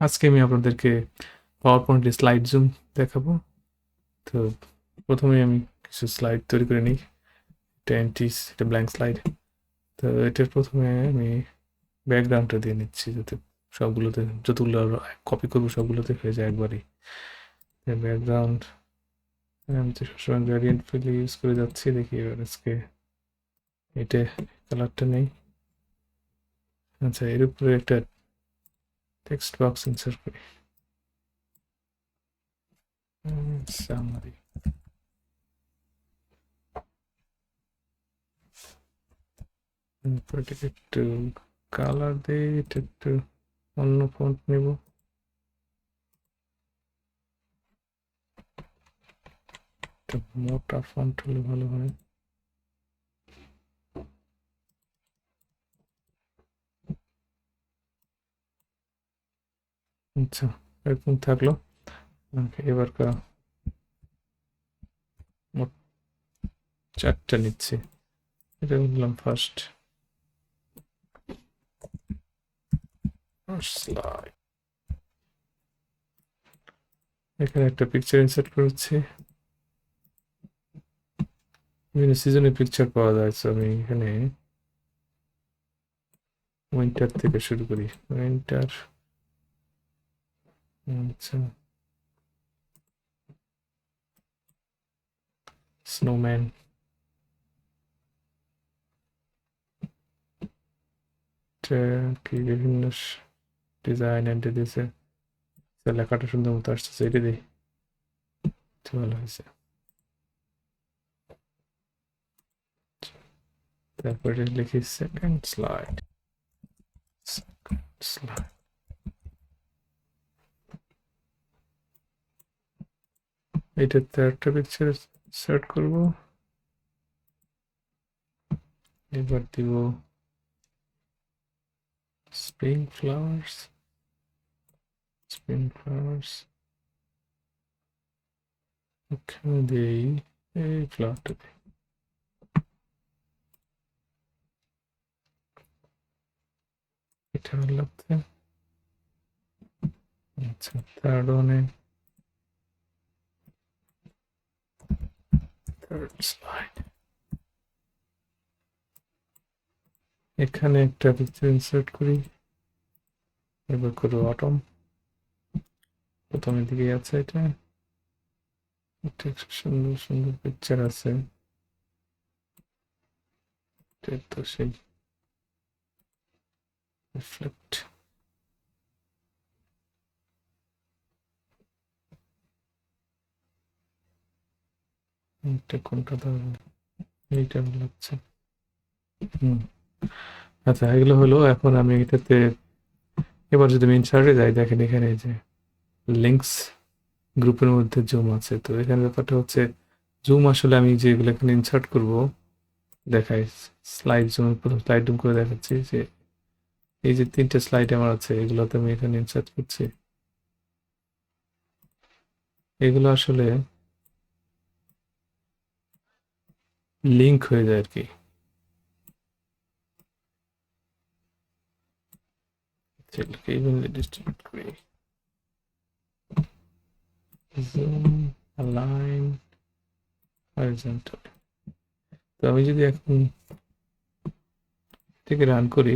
আজকে আমি আপনাদেরকে পাওয়ারপয়েন্টের স্লাইড জুম দেখাবো। তো প্রথমে আমি কিছু স্লাইড তৈরি করে নিই। এটা এন্টিস, এটা ব্ল্যাঙ্ক স্লাইড। তো এটার প্রথমে আমি ব্যাকগ্রাউন্ডটা দিয়ে নিচ্ছি, যাতে সবগুলোতে যতগুলো কপি করবো সবগুলোতে হয়ে যায় একবারই। ব্যাকগ্রাউন্ড আমি তো সবসময় গ্রেডিয়েন্ট ফিল ইউজ করে যাচ্ছি, দেখি এবার আজকে এটা কালারটা নেই। আচ্ছা, এর উপরে একটা টেক্সট বক্স ইনসার্ট করি। সামারি, এটাকে একটু কালার দিয়ে এটা একটু অন্য ফন্ট নেব। একটা মোটা ফন্ট হলে ভালো হয়। আচ্ছা, এরকম থাকলো। এবার মোট 4টা নিচ্ছি। এটা বললাম ফার্স্ট স্লাইড। এখানে একটা পিকচার ইনসার্ট করছি। বিভিন্ন সিজনের পিকচার পাওয়া যায়, তো আমি এখানে উইন্টার থেকে শুরু করি। উইন্টার, আচ্ছা, স্নোম্যান, কি বিভিন্ন ডিজাইন এন্টে দিয়েছে। লেখাটা সুন্দর মতো আসছে, এটা দিই, ভালো হয়েছে। তারপরে লিখি সেকেন্ড স্লাইড। স্লাইড, এটাতে একটা পিকচার সেট করব। এবার দিব স্প্রিং ফ্লাওয়ার্স। ওখানে দিই এই ফ্লাওয়ারটা দিই। এটা ভালো লাগছে। আচ্ছা, থার্ড থার্ড স্লাইড। এখানে একটা পিকচার ইনসার্ট করি। এবার করবো অটম। প্রথমের দিকে আছে এটা। এটা সুন্দর সুন্দর পিকচার আছে। এটা তো সেই রিফ্লেক্ট। এটা কোনটা ধরবো? এইটা ভালো লাগছে। হুম, আচ্ছা, এগুলো হলো। এখন আমি এটাতে এবার যদি আমি ইনসার্টে যাই, দেখেন এখানে এই যে লিঙ্কস গ্রুপের মধ্যে জুম আছে। তো এখানে ব্যাপারটা হচ্ছে জুম আসলে আমি যেগুলো এখানে ইনসার্ট করব দেখাই। স্লাইড জুম, প্রথম স্লাইড জুম করে দেখাচ্ছি যে এই যে 3টে স্লাইড আমার আছে, এগুলোতে আমি এখানে ইনসার্ট করছি। এগুলো আসলে লিঙ্ক হয়ে যায় আর কি। সেগুলোকে ইভেনলি ডিস্ট্রিবিউট করি। Zoom, align, horizontal. তো আমি যদি এখন থেকে রান করি,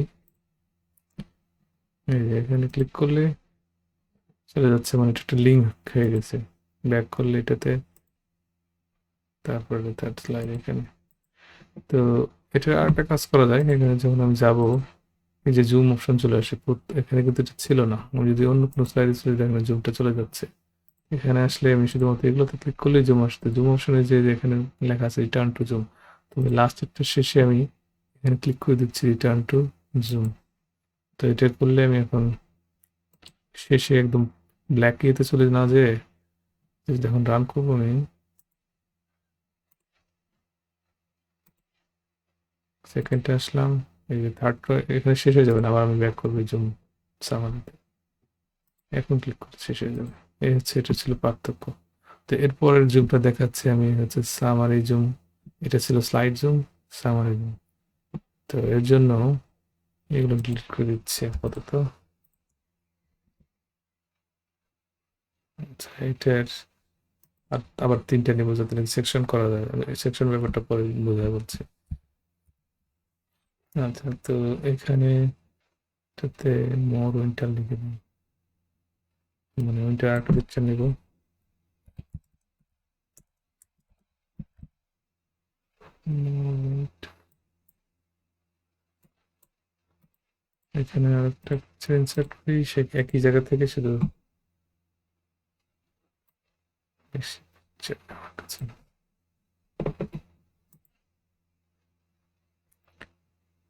এই যে এখানে ক্লিক করলে চলে যাচ্ছে, মানে এটা একটা লিঙ্ক হয়ে গেছে। ব্যাক করলে এটাতে, তারপরে থার্ড স্লাইড এখানে। তো এটা আরেকটা কাজ করা যায়। এখানে যখন আমি যাব, এই যে জুম অপশন চলে আসে, এখানে কিন্তু এটা ছিল না। আমি যদি অন্য কোনো স্লাইডে চলে যাই, এখানে জুমটা চলে যাচ্ছে। এখানে আসলে আমি শুধুমাত্র এগুলোতে ক্লিক করলেই জুম আসতে, জুম অপশনে যে এখানে লেখা আছে রিটার্ন টু জুম, তো লাস্ট একটা শেষে আমি এখানে ক্লিক করে দিচ্ছি রিটার্ন টু জুম। তো এটা করলে আমি এখন শেষে একদম ব্ল্যাক ইয়েতে চলে না যেয়ে যখন রান করবো আমি, সেকেন্ডে আসলাম, এই যে থার্ড এখানে শেষ হয়ে যাবে না, আবার আমি ব্যাক করবো জুম সামারিতে। এখন ক্লিক করে শেষ হয়ে যাবে। এই হচ্ছে, এটা ছিল পার্থক্য। তো এরপরের জুমটা দেখাচ্ছি আমি, হচ্ছে সামারি জুম। এটা ছিল স্লাইড জুম, সামারি জুম। তো এর জন্য এগুলো ডিলিট করে দিচ্ছি আপাতত। এটার আবার 3টা নিব যাতে সেকশন করা যায়, সেকশন ব্যাপারটা পরে বোঝা বলছে। আচ্ছা, তো এখানে এটাতে মোর উইন্টার লিখে দিই, মানে উইন্টার একটা পিকচার নিব। এখানে আরেকটা পিকচার ইনসার্ট করি, সে একই জায়গা থেকে, শুধু বেশি picture আমার কাছে না।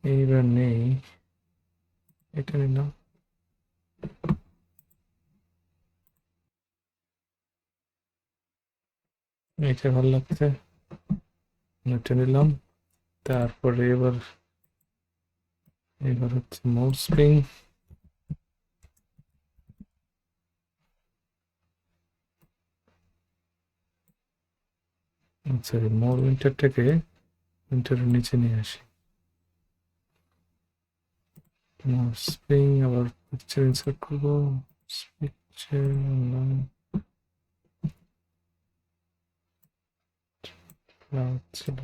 এইবার নেই, এটা নিলাম, এটা ভালো লাগছে, এটা নিলাম। তারপরে এবার এবার হচ্ছে মোর স্প্রিং। আচ্ছা, মোর উইন্টারটাকে উইন্টারের নিচে নিয়ে আসি। মোর স্প্রিং, আবার পিকচার ইনসার্ট করবো, পিকচার ছিল,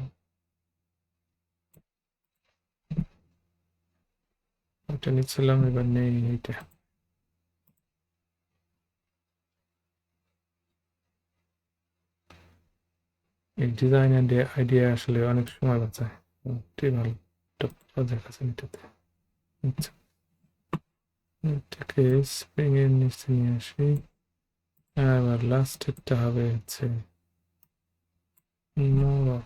ওটা নিচ্ছিলাম, এবার নেই এইটা। এই ডিজাইন আইডিয়া আসলে অনেক সময় বাঁচায়, এটাই ভালো, একটা প্রজেক্ট আছে এটাতে। আচ্ছা, এটাকে স্প্রিং এর নিচে নিয়ে আসি। এবার লাস্টেরটা হবে হচ্ছে মোর।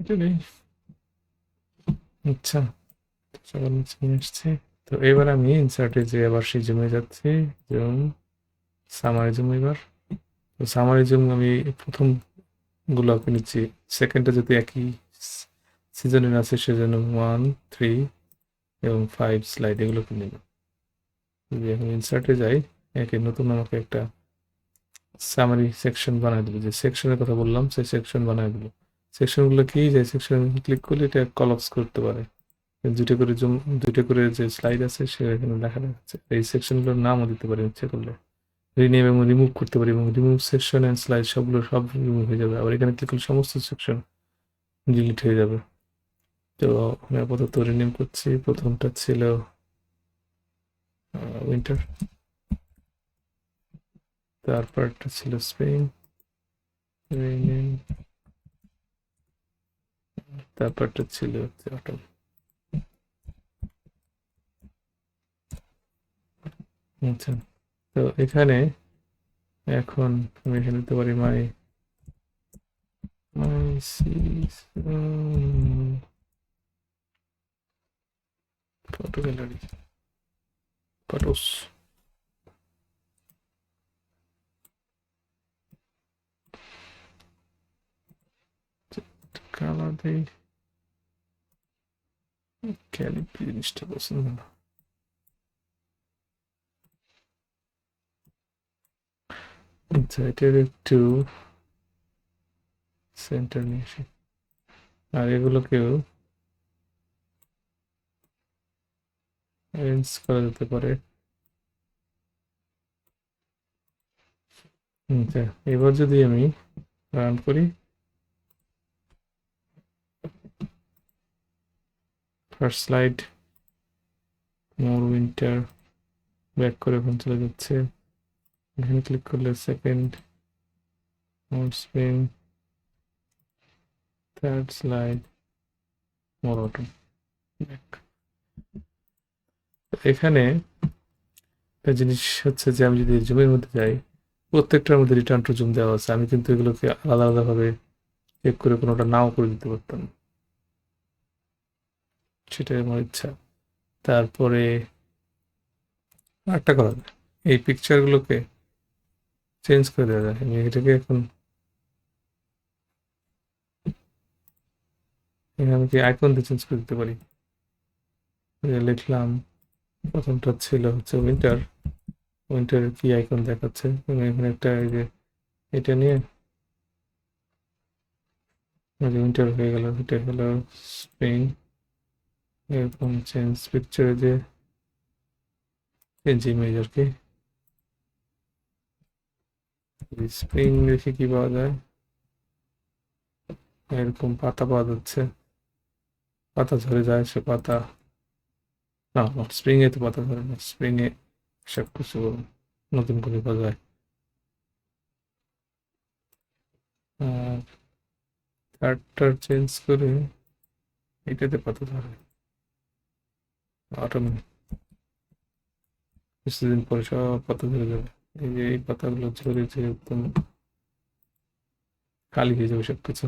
এটা নেই। আচ্ছা, সবার নিচে নিয়ে আসছি। তো এবার আমি ইনসার্টে যে আবার সেই জমে যাচ্ছি, জুম, সামারি জুম। এবার তো সামারি জুম আমি প্রথম গুলোকে নিচ্ছি, সেকেন্ডটা যদি একই সিজনের আছে সেজন্য 1, 3 এবং 5 স্লাইড এগুলোকে নেব। যদি এখন ইনসার্টে যাই, একে নতুন আমাকে একটা সামারি সেকশন বানায় দেবে, যে সেকশনের কথা বললাম সেই সেকশন বানায় দিল। সেকশনগুলো কি, যে সেকশন ক্লিক করলে এটা কলাপস করতে পারে, দুটো করে জুম, দুটো করে যে স্লাইড আছে সেখানে দেখা যাচ্ছে। এই সেকশনগুলোর নামও দিতে পারি ইচ্ছে করলে, রিনেম এবং রিমুভ করতে পারি, এবং রিমুভ সেকশন অ্যান্ড স্লাইড সবগুলো সব রিমুভ হয়ে যাবে। আবার এখানে ক্লিক করলে সমস্ত সেকশন ডিলিট হয়ে যাবে। তো আমি আপাতত রিনেম করছি। প্রথমটা ছিল উইন্টার, তারপরটা ছিল স্প্রিং, রিনেম, তারপরটা ছিল অটম। আচ্ছা, তো এখানে এখন আমি এখানে দিতে পারি my my photo gallery, photos, colour দেই, ক্যালিপি জিনিসটা পছন্দ না। আচ্ছা, এটার একটু সেন্টার নিয়ে আসি, আর এগুলোকেও অ্যারেঞ্জ করা যেতে পারে। আচ্ছা, এবার যদি আমি রান করি, ফার্স্ট স্লাইড মোর উইন্টার, ব্যাক করে এখন চলে যাচ্ছে। এখানে ক্লিক করলে সেকেন্ড মোর স্প্রিং, থার্ড স্লাইড মোর অটো, ব্যাক। এখানে একটা জিনিস হচ্ছে যে আমি যদি জুমের মধ্যে যাই, প্রত্যেকটার মধ্যে রিটার্ন টু জুম দেওয়া আছে। আমি কিন্তু এগুলোকে আলাদা আলাদাভাবে চেক করে কোনোটা নাও করে দিতে পারতাম, সেটাই আমার ইচ্ছা। তারপরে আরেকটা করা যায়, এই পিকচারগুলোকে চেঞ্জ করে দেওয়া যায়। আমি এটাকে এখন এখানে আমি কি আইকন দিয়ে চেঞ্জ করে দিতে পারি। লিখলাম, প্রথমটা ছিল হচ্ছে উইন্টার, উইন্টারের কি আইকন দেখাচ্ছে, এবং এখানে একটা এই যে এটা নিয়ে উইন্টার হয়ে গেল, এটা হলো স্প্রিং। এরকম চেঞ্জ পিকচারে যে চেঞ্জ ইমেজ আর কি, স্প্রিং দেখে কি পাওয়া যায়, এরকম পাতা পাওয়া যাচ্ছে, পাতা ঝরে যায়, সে পাতা না, স্প্রিং এ তো পাতা ঝরে না, স্প্রিং এ সব কিছু নতুন করে পাওয়া যায়। আর থার্ডটার চেঞ্জ করে এটাতে পাতা ধরে অটোমেটিক, কিছুদিন পরে সব পাতা ঝরে যাবে। এই যে এই পাতাগুলো ঝরে যে একদম কালি হয়ে যাবে সবকিছু।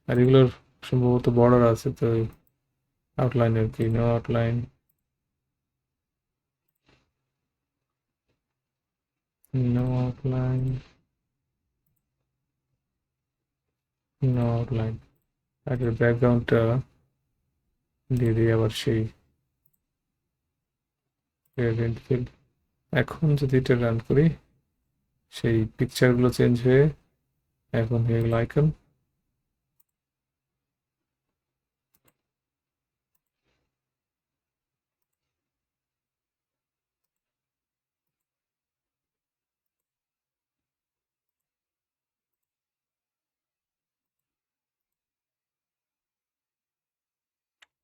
আর এগুলোর সম্ভবত বর্ডার আছে, তো আউটলাইন আর কি, no outline, no outline, no outline. আগের ব্যাকগ্রাউন্ডটা দিয়ে দিই আবার সেই গ্রেডিয়েন্ট ফিল। এখন যদি এটা রান করি, সেই পিকচারগুলো চেঞ্জ হয়ে এখন হয়ে গেল আইকন।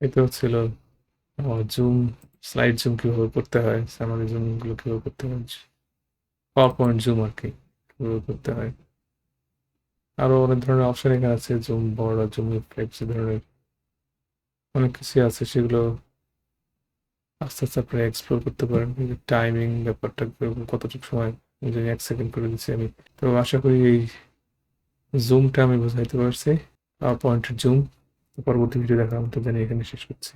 এটা হচ্ছিল জুম, স্লাইড জুম কিভাবে করতে হয়, সামারি জুম গুলো কিভাবে করতে হয়, পাওয়ার পয়েন্ট জুম আর কি কিভাবে করতে হয়। আরো অনেক ধরনের অপশন এখানে আছে, জুম বড়, জুম ইফেক্টস, এই ধরনের অনেক কিছু আছে, সেগুলো আস্তে আস্তে আপনারা এক্সপ্লোর করতে পারেন। টাইমিং ব্যাপারটা কতটুকু সময়, যদি 1 সেকেন্ড করে দিচ্ছি আমি। তো আশা করি এই জুমটা আমি বোঝাইতে পারছি, পাওয়ার পয়েন্টের জুম। পরবর্তী ভিডিও দেখার মতো জানি এখানে শেষ করছি।